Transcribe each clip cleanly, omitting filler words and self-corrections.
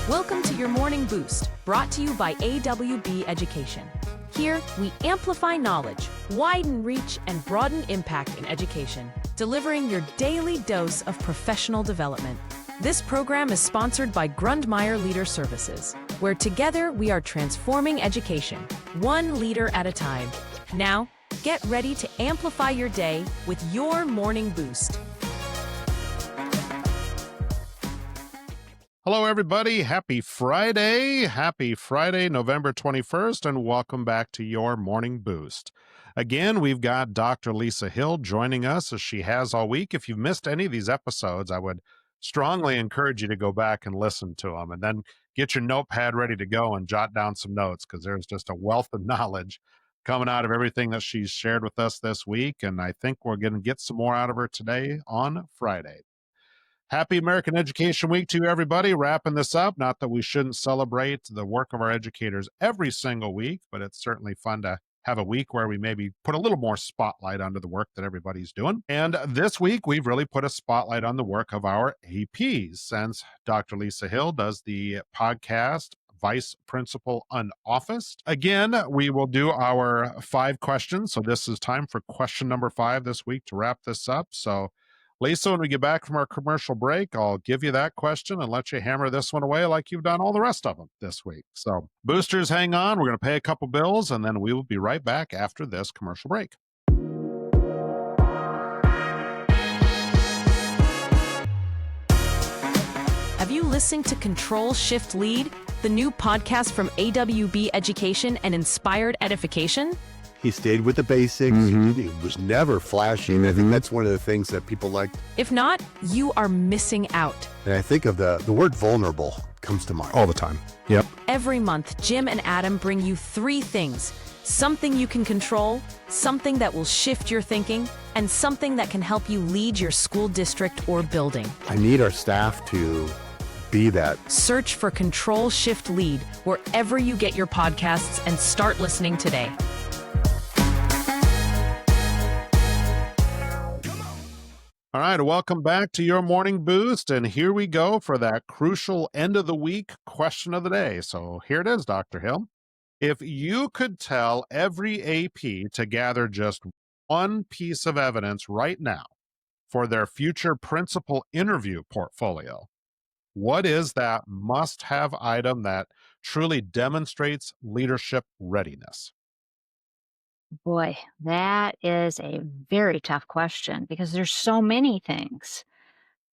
Welcome to your Morning Boost, brought to you by AWB Education. Here, we amplify knowledge, widen reach, and broaden impact in education, delivering your daily dose of professional development. This program is sponsored by Grundmeyer Leader Services, where together we are transforming education, one leader at a time. Now, get ready to amplify your day with your Morning Boost. Hello, everybody. Happy Friday. Happy Friday, November 21st, and welcome back to your Morning Boost. Again, we've got Dr. Lisa Hill joining us as she has all week. If you've missed any of these episodes, I would strongly encourage you to go back and listen to them and then get your notepad ready to go and jot down some notes because there's just a wealth of knowledge coming out of everything that she's shared with us this week. And I think we're going to get some more out of her today on Friday. Happy American Education Week to everybody. Wrapping this up. Not that we shouldn't celebrate the work of our educators every single week, but it's certainly fun to have a week where we maybe put a little more spotlight onto the work that everybody's doing. And this week, we've really put a spotlight on the work of our APs, since Dr. Lisa Hill does the podcast Vice Principal Unofficed. Again, we will do our 5 questions. So this is time for question number 5 this week to wrap this up. So Lisa, when we get back from our commercial break, I'll give you that question and let you hammer this one away like you've done all the rest of them this week. So boosters, hang on. We're going to pay a couple bills, and then we will be right back after this commercial break. Have you listened to Control Shift Lead, the new podcast from AWB Education and Inspired Edification? He stayed with the basics. He was never flashy. And I think that's one of the things that people liked. If not, you are missing out. And I think of the word vulnerable comes to mind. All the time. Yep. Every month, Jim and Adam bring you 3 things: something you can control, something that will shift your thinking, and something that can help you lead your school district or building. I need our staff to be that. Search for Control Shift Lead wherever you get your podcasts and start listening today. All right, welcome back to your Morning Boost, and here we go for that crucial end of the week question of the day. So here it is, Dr. Hill. If you could tell every AP to gather just one piece of evidence right now for their future principal interview portfolio, what is that must-have item that truly demonstrates leadership readiness? Boy, that is a very tough question because there's so many things.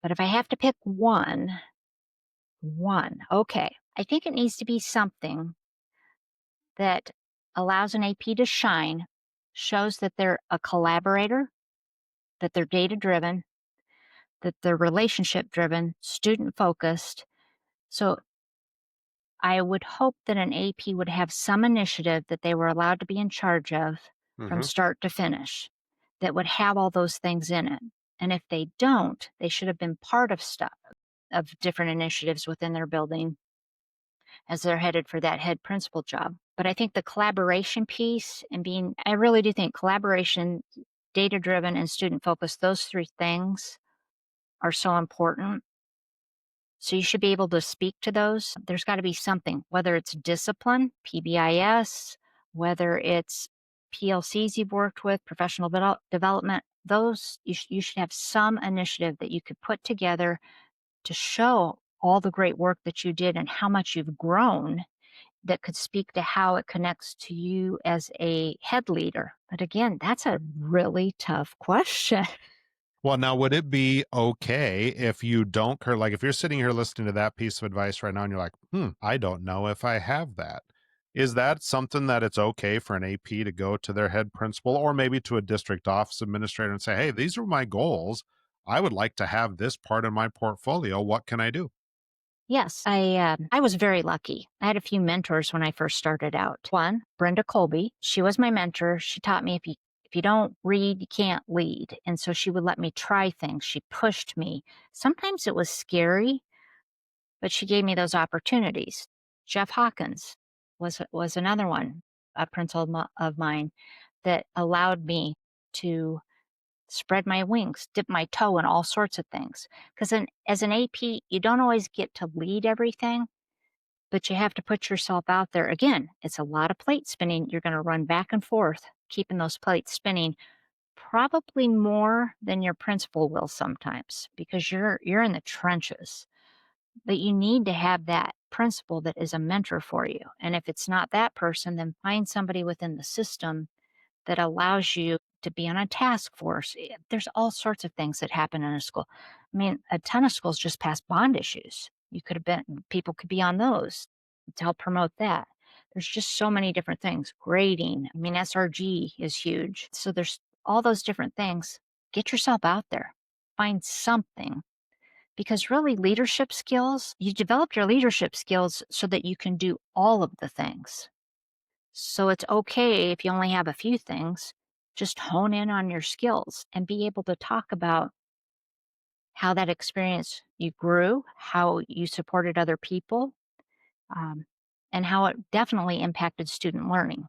But if I have to pick one, okay. I think it needs to be something that allows an AP to shine, shows that they're a collaborator, that they're data-driven, that they're relationship-driven, student-focused. So I would hope that an AP would have some initiative that they were allowed to be in charge of from start to finish that would have all those things in it. And if they don't, they should have been part of different initiatives within their building as they're headed for that head principal job. But I think the collaboration piece and I really do think collaboration, data-driven, and student-focused, those 3 things are so important. So you should be able to speak to those. There's got to be something, whether it's discipline, PBIS, whether it's PLCs you've worked with, professional development, those, you should have some initiative that you could put together to show all the great work that you did and how much you've grown that could speak to how it connects to you as a head leader. But again, that's a really tough question. Well, now, would it be okay if you don't care? Like, if you're sitting here listening to that piece of advice right now and you're like, I don't know if I have that. Is that something that it's okay for an AP to go to their head principal or maybe to a district office administrator and say, hey, these are my goals. I would like to have this part of my portfolio. What can I do? Yes, I was very lucky. I had a few mentors when I first started out. One, Brenda Colby. She was my mentor. She taught me if you don't read, you can't lead. And so she would let me try things. She pushed me. Sometimes it was scary, but she gave me those opportunities. Jeff Hawkins was another one, a principal of mine, that allowed me to spread my wings, dip my toe in all sorts of things. Because as an AP, you don't always get to lead everything, but you have to put yourself out there. Again, it's a lot of plate spinning. You're going to run back and forth, keeping those plates spinning, probably more than your principal will sometimes because you're in the trenches. But you need to have that principal that is a mentor for you. And if it's not that person, then find somebody within the system that allows you to be on a task force. There's all sorts of things that happen in a school. I mean, a ton of schools just passed bond issues. People could be on those to help promote that. There's just so many different things. Grading, I mean, SRG is huge. So there's all those different things. Get yourself out there, find something. Because really, leadership skills, you develop your leadership skills so that you can do all of the things. So it's okay if you only have a few things. Just hone in on your skills and be able to talk about how that experience you grew, how you supported other people, um, and how it definitely impacted student learning.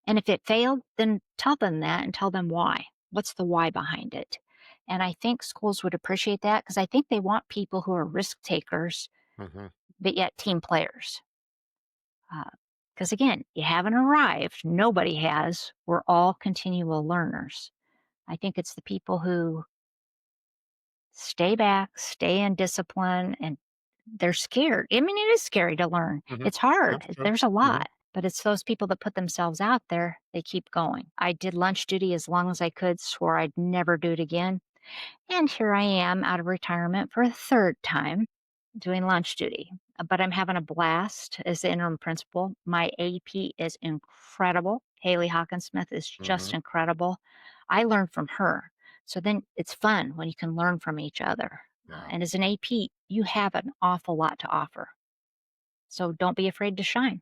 And if it failed, then tell them that and tell them why. What's the why behind it? And I think schools would appreciate that because I think they want people who are risk takers, Hmm. but yet team players. Because again, you haven't arrived. Nobody has. We're all continual learners. I think it's the people who stay back, stay in discipline, and they're scared. I mean, it is scary to learn. Hmm. It's hard. That's true. There's a Hmm. lot. But it's those people that put themselves out there, they keep going. I did lunch duty as long as I could, swore I'd never do it again. And here I am out of retirement for a third time doing lunch duty. But I'm having a blast as the interim principal. My AP is incredible. Haley Hawkinsmith is Hmm. just incredible. I learn from her. So then it's fun when you can learn from each other. Yeah. And as an AP, you have an awful lot to offer. So don't be afraid to shine.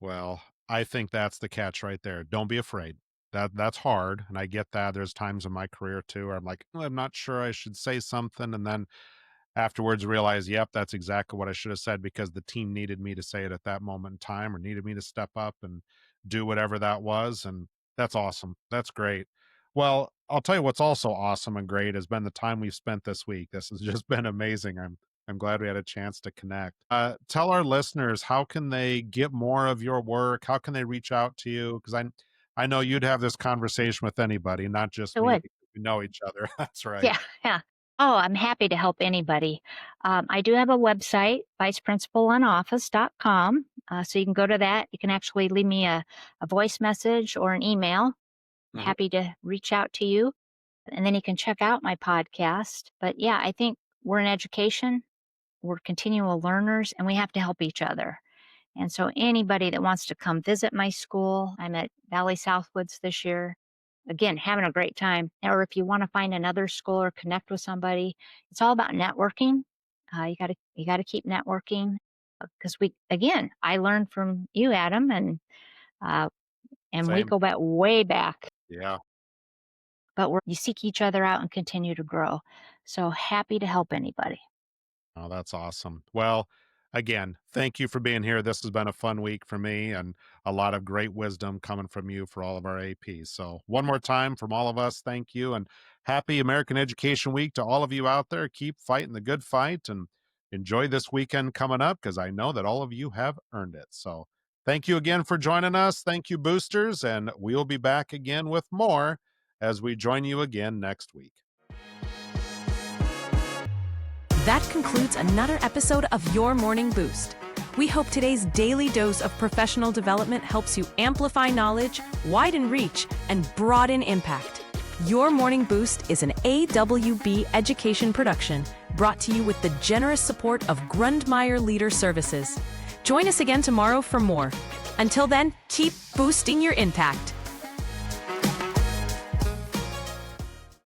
Well, I think that's the catch right there. Don't be afraid. That's hard, and I get that. There's times in my career too where I'm like, "Oh, I'm not sure I should say something," and then afterwards realize, yep, that's exactly what I should have said because the team needed me to say it at that moment in time or needed me to step up and do whatever that was. And that's awesome. That's great. Well, I'll tell you what's also awesome and great has been the time we've spent this week. This has just been amazing. I'm glad we had a chance to connect. Tell our listeners, how can they get more of your work? How can they reach out to you? Because I know you'd have this conversation with anybody, not just So me, what? because we know each other. That's right. Yeah, yeah. Oh, I'm happy to help anybody. I do have a website, viceprincipalunofficed.com. So you can go to that. You can actually leave me a voice message or an email. I'm Mhm. happy to reach out to you. And then you can check out my podcast. But yeah, I think we're in education, we're continual learners, and we have to help each other. And so anybody that wants to come visit my school, I'm at Valley Southwoods this year. Again, having a great time. Or if you want to find another school or connect with somebody, it's all about networking. You gotta keep networking because I learned from you, Adam, uh, and we Same. go back way back. Yeah. But you seek each other out and continue to grow. So happy to help anybody. Oh, that's awesome. Well, again, thank you for being here. This has been a fun week for me and a lot of great wisdom coming from you for all of our APs. So, one more time from all of us, thank you and happy American Education Week to all of you out there. Keep fighting the good fight and enjoy this weekend coming up because I know that all of you have earned it. So, thank you again for joining us. Thank you, boosters, and we'll be back again with more as we join you again next week. That concludes another episode of Your Morning Boost. We hope today's daily dose of professional development helps you amplify knowledge, widen reach, and broaden impact. Your Morning Boost is an AWB education production brought to you with the generous support of Grundmeyer Leader Services. Join us again tomorrow for more. Until then, keep boosting your impact.